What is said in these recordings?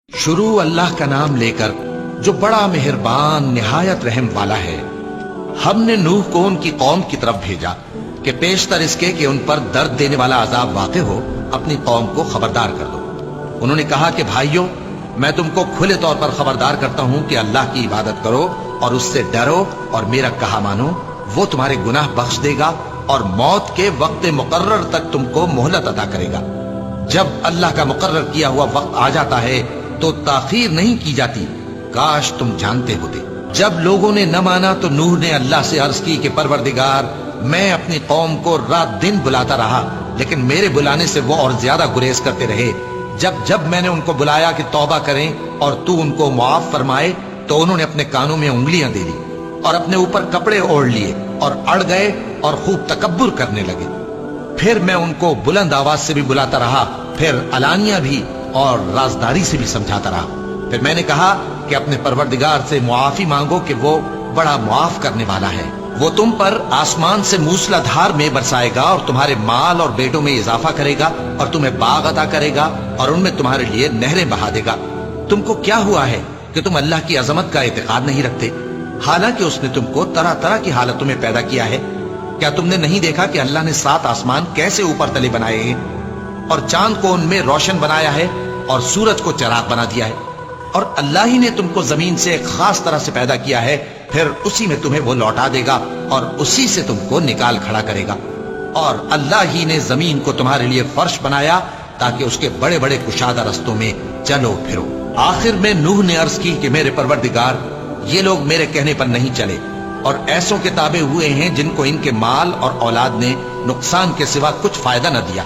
शुरू अल्लाह का नाम लेकर जो बड़ा मेहरबान निहायत रहम वाला है। हमने नूह को उनकी कौम की तरफ भेजा कि पेशतर इसके कि उन पर दर्द देने वाला अजाब वाक़े हो, अपनी कौम को खबरदार कर दो। उन्होंने कहा कि भाइयों, मैं तुमको खुले तौर पर खबरदार करता हूं कि अल्लाह की इबादत करो और उससे डरो और मेरा कहा मानो। वो तुम्हारे गुनाह बख्श देगा और मौत के वक्त मुकर्रर तक तुमको मोहलत अता करेगा। जब अल्लाह का मुकर्रर किया हुआ वक्त आ जाता है तो ताखीर नहीं की जाती। काश तुम जानते होते। जब लोगों ने न माना तो नूह ने अल्लाह से अर्ज की कि परवरदिगार, मैं अपनी कौम को रात दिन बुलाता रहा, लेकिन मेरे बुलाने से वो और ज्यादा गुरेज करते रहे। जब जब मैंने उनको बुलाया कि तौबा करें और तू उनको मुआफ फरमाए, तो उन्होंने अपने कानों में उंगलियां दे ली और अपने ऊपर कपड़े ओढ़ लिए और अड़ गए और खूब तकब्बुर करने लगे। फिर मैं उनको बुलंद आवाज से भी बुलाता रहा, फिर अलानिया भी और राजदारी से भी समझाता रहा। फिर मैंने कहा कि अपने परवरदिगार से मुआफी मांगो कि वो बड़ा मुआफ करने वाला है। वो तुम पर आसमान से मूसलाधार में बरसाएगा और तुम्हारे माल और बेटों में इजाफा करेगा और तुम्हें बाग अता करेगा और उनमें तुम्हारे लिए नहरें बहा देगा। तुमको क्या हुआ है कि तुम अल्लाह की अजमत का एतकाद नहीं रखते, हालांकि उसने तुमको तरह तरह की हालतों में पैदा किया है। क्या तुमने नहीं देखा कि अल्लाह ने 7 आसमान कैसे ऊपर तले बनाए हैं और चांद को उनमें रोशन बनाया है और सूरज को चिराग बना दिया है। और अल्लाह ही ने तुमको जमीन से एक खास तरह से पैदा किया है, फिर उसी में तुम्हें वो लौटा देगा और उसी से तुमको निकाल खड़ा करेगा। और अल्लाह ही ने जमीन को तुम्हारे लिए फर्श बनाया ताकि उसके बड़े बड़े कुशादा रस्तों में चलो फिरो। आखिर में नूह ने अर्ज की कि मेरे परवरदिगार, ये लोग मेरे कहने पर नहीं चले और ऐसों के ताबे हुए हैं जिनको इनके माल और औलाद ने नुकसान के सिवा कुछ फायदा न दिया।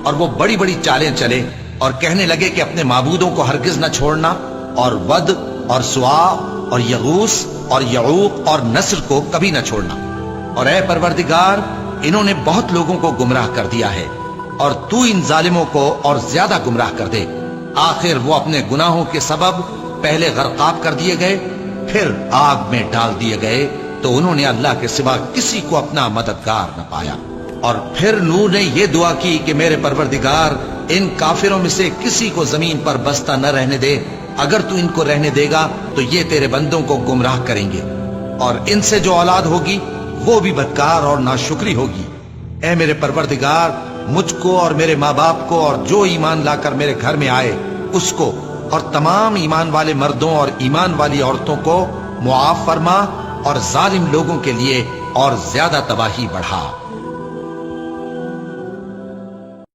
और वो बड़ी बड़ी चालें चले और कहने लगे कि अपने माबूदों को हरगिज न छोड़ना, और वद और सुआ और यगूस और यऊक और नस्र को कभी न छोड़ना। और ऐ परवरदिगार, इन्होंने बहुत लोगों को गुमराह कर दिया है और तू इन जालिमों को और ज्यादा गुमराह कर दे। आखिर वो अपने गुनाहों के सबब पहले गर्काब कर दिए गए, फिर आग में डाल दिए गए, तो उन्होंने अल्लाह के सिवा किसी को अपना मददगार न पाया। और फिर नूह ने यह दुआ की कि मेरे परवरदिगार, इन काफिरों में से किसी को जमीन पर बसता न रहने दे। अगर तू इनको रहने देगा तो ये तेरे बंदों को गुमराह करेंगे और इनसे जो औलाद होगी वो भी बदकार और नाशुक्री होगी। ऐ मेरे परवरदिगार, मुझको और मेरे माँ बाप को और जो ईमान लाकर मेरे घर में आए उसको और तमाम ईमान वाले मर्दों और ईमान वाली औरतों को मुआफ फरमा और जालिम लोगों के लिए और ज्यादा तबाही बढ़ा।